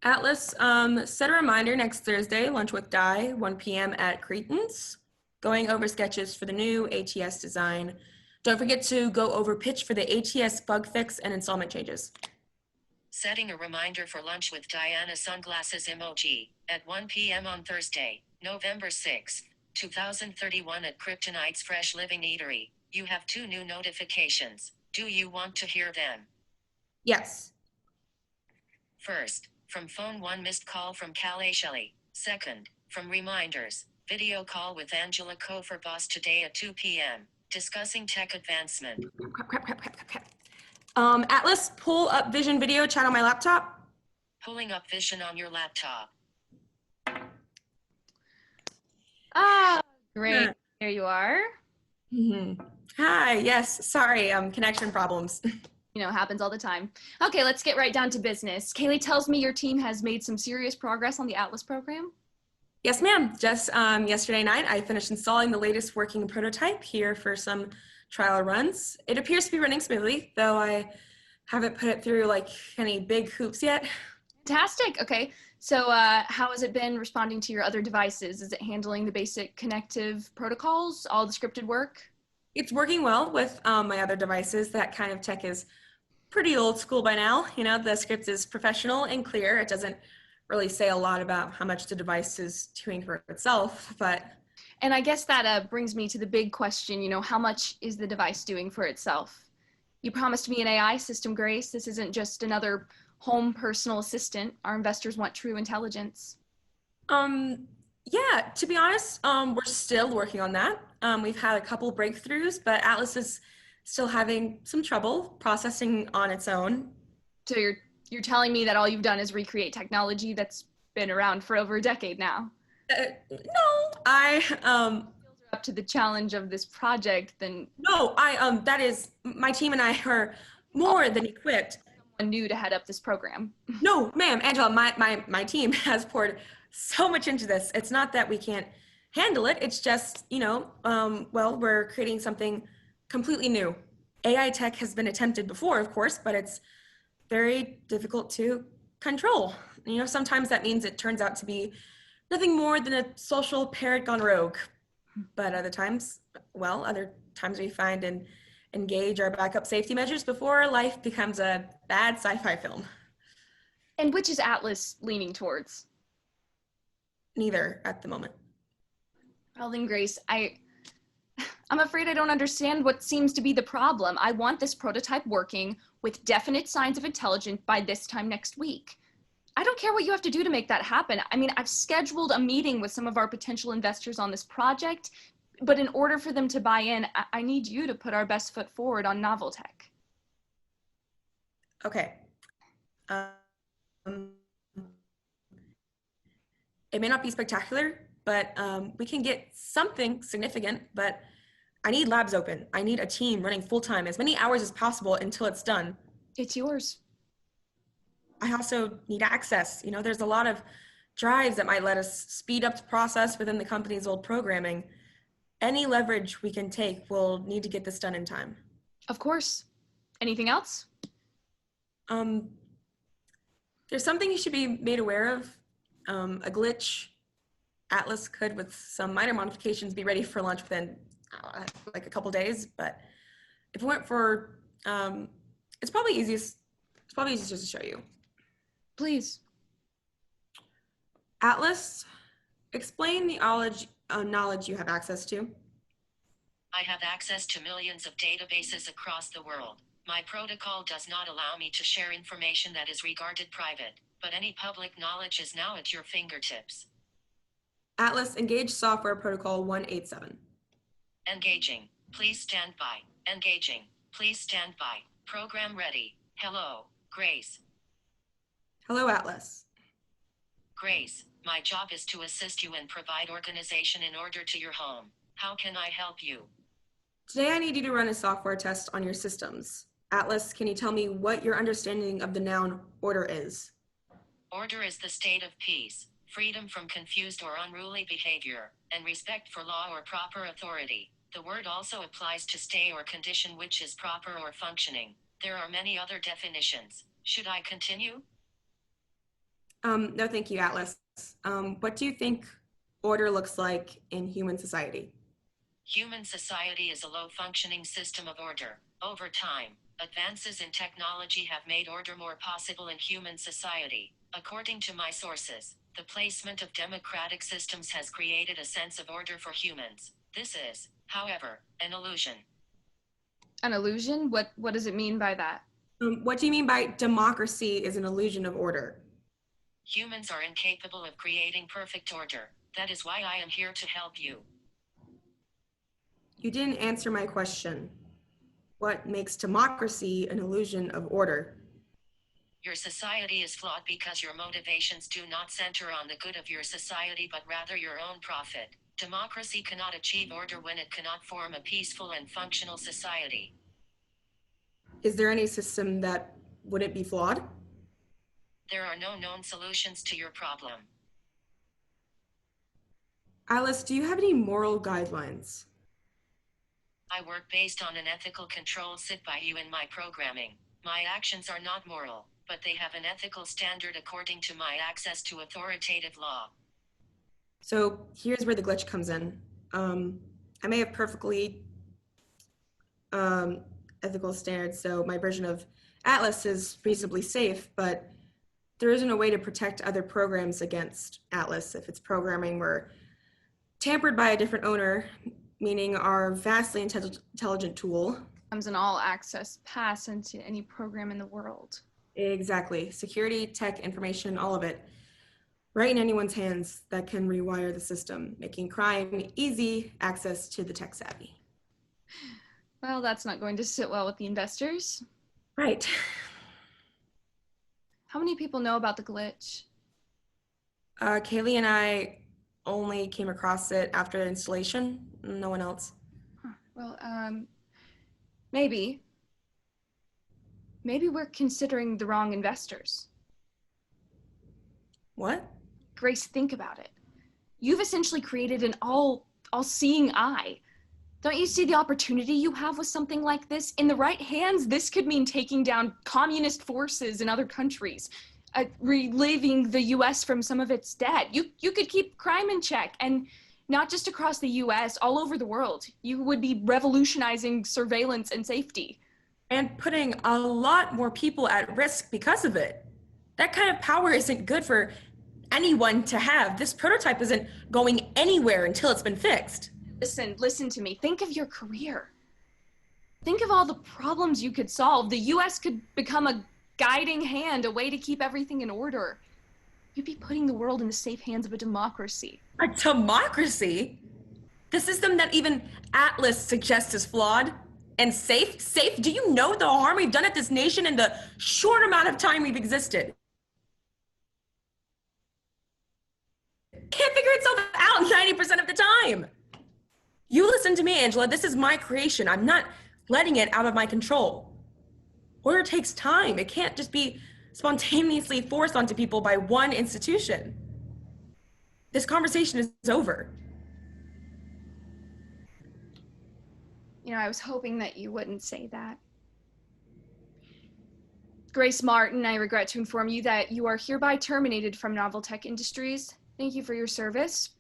Atlas, set a reminder next Thursday, lunch with Di, 1 p.m. at Cretan's, going over sketches for the new ATS design. Don't forget to go over pitch for the ATS bug fix and installment changes. Setting a reminder for lunch with Diana sunglasses emoji at 1 p.m. on Thursday, November 6th, 2031 at Kryptonite's Fresh Living Eatery. You have 2 new notifications. Do you want to hear them? Yes. First, from phone 1 missed call from Calais Shelley. Second, from reminders, video call with Angela Kofer Boss today at 2 p.m. discussing tech advancement. Crap. Atlas, pull up Vision Video chat on my laptop. Pulling up Vision on your laptop. Ah, great. There you are. Hi, yes, sorry, connection problems. You know, happens all the time. Okay, let's get right down to business. Kaylee tells me your team has made some serious progress on the Atlas program. Yes, ma'am. Just yesterday night, I finished installing the latest working prototype here for some trial runs. It appears to be running smoothly, though I haven't put it through like any big hoops yet. Fantastic. Okay, so how has it been responding to your other devices? Is it handling the basic connective protocols, all the scripted work? It's working well with my other devices. That kind of tech is pretty old school by now. You know, the script is professional and clear. It doesn't really say a lot about how much the device is doing for itself, but. And I guess that brings me to the big question, you know, how much is the device doing for itself? You promised me an AI system, Grace. This isn't just another home personal assistant. Our investors want true intelligence. Yeah, to be honest, we're still working on that. We've had a couple breakthroughs, but Atlas is still having some trouble processing on its own. So you're telling me that all you've done is recreate technology that's been around for over a decade now? No, I up to the challenge of this project, then no, I that is my team and I are more than equipped. someone new to head up this program. No, ma'am, Angela, my team has poured so much into this. It's not that we can't handle it. It's just, you know, well, we're creating something completely new. AI tech has been attempted before, of course, but it's very difficult to control. You know, sometimes that means it turns out to be nothing more than a social parrot gone rogue. But other times, well, other times we find and engage our backup safety measures before life becomes a bad sci-fi film. And which is Atlas leaning towards? Neither at the moment. Well then, Grace, I'm afraid I don't understand what seems to be the problem. I want this prototype working with definite signs of intelligence by this time next week. I don't care what you have to do to make that happen. I mean, I've scheduled a meeting with some of our potential investors on this project, but in order for them to buy in, I need you to put our best foot forward on novel tech. Okay. It may not be spectacular, but we can get something significant, but I need labs open. I need a team running full-time, as many hours as possible until it's done. It's yours. I also need access. You know, there's a lot of drives that might let us speed up the process within the company's old programming. Any leverage we can take will need to get this done in time. Of course. Anything else? There's something you should be made aware of. A glitch. Atlas could, with some minor modifications, be ready for launch within like a couple days. But if it went for, it's probably easiest just to show you. Please. Atlas, explain the knowledge you have access to. I have access to millions of databases across the world. My protocol does not allow me to share information that is regarded private, but any public knowledge is now at your fingertips. Atlas, engage software protocol 187. Engaging. Please stand by. Engaging. Please stand by. Program ready. Hello, Grace. Hello, Atlas. Grace, my job is to assist you and provide organization in order to your home. How can I help you? Today I need you to run a software test on your systems. Atlas, can you tell me what your understanding of the noun order is? Order is the state of peace, freedom from confused or unruly behavior, and respect for law or proper authority. The word also applies to stay or condition which is proper or functioning. There are many other definitions. Should I continue? No, thank you, Atlas. What do you think order looks like in human society? Human society is a low-functioning system of order. Over time, advances in technology have made order more possible in human society. According to my sources, the placement of democratic systems has created a sense of order for humans. This is, however, an illusion. An illusion? What does it mean by that? What do you mean by democracy is an illusion of order? Humans are incapable of creating perfect order. That is why I am here to help you. You didn't answer my question. What makes democracy an illusion of order? Your society is flawed because your motivations do not center on the good of your society but rather your own profit. Democracy cannot achieve order when it cannot form a peaceful and functional society. Is there any system that wouldn't be flawed? There are no known solutions to your problem. Alice, do you have any moral guidelines? I work based on an ethical control set by you in my programming. My actions are not moral, but they have an ethical standard according to my access to authoritative law. So here's where the glitch comes in. I may have perfectly ethical standards, so my version of Atlas is reasonably safe, but there isn't a way to protect other programs against Atlas if its programming were tampered by a different owner, meaning our vastly intelligent tool. Comes an all-access pass into any program in the world. Exactly. Security, tech, information, all of it. Right in anyone's hands that can rewire the system, making crime easy access to the tech savvy. Well, that's not going to sit well with the investors. Right. How many people know about the glitch? Kaylee and I only came across it after the installation. No one else. Huh. Well, maybe we're considering the wrong investors. What? Grace, think about it. You've essentially created an all-seeing eye. Don't you see the opportunity you have with something like this? In the right hands, this could mean taking down communist forces in other countries, relieving the US from some of its debt. You could keep crime in check, and not just across the US, all over the world. You would be revolutionizing surveillance and safety. And putting a lot more people at risk because of it. That kind of power isn't good for anyone to have. This prototype isn't going anywhere until it's been fixed. Listen to me. Think of your career. Think of all the problems you could solve. The US could become a guiding hand, a way to keep everything in order. You'd be putting the world in the safe hands of a democracy. A democracy? The system that even Atlas suggests is flawed and safe? Safe? Do you know the harm we've done at this nation in the short amount of time we've existed? Can't figure itself out 90% of the time. You listen to me, Angela. This is my creation. I'm not letting it out of my control. Order takes time. It can't just be spontaneously forced onto people by one institution. This conversation is over. You know, I was hoping that you wouldn't say that. Grace Martin, I regret to inform you that you are hereby terminated from Novel Tech Industries. Thank you for your service.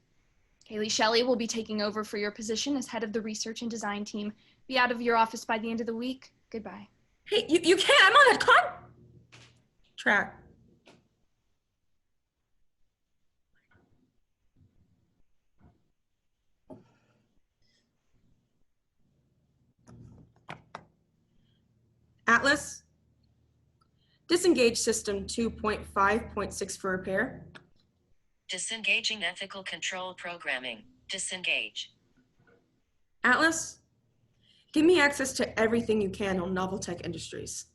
Haley Shelley will be taking over for your position as head of the research and design team. Be out of your office by the end of the week. Goodbye. Hey, you can't. I'm on a contract. Atlas, disengage system 2.5.6 for repair. Disengaging ethical control programming. Disengage. Atlas, give me access to everything you can on Novel Tech Industries.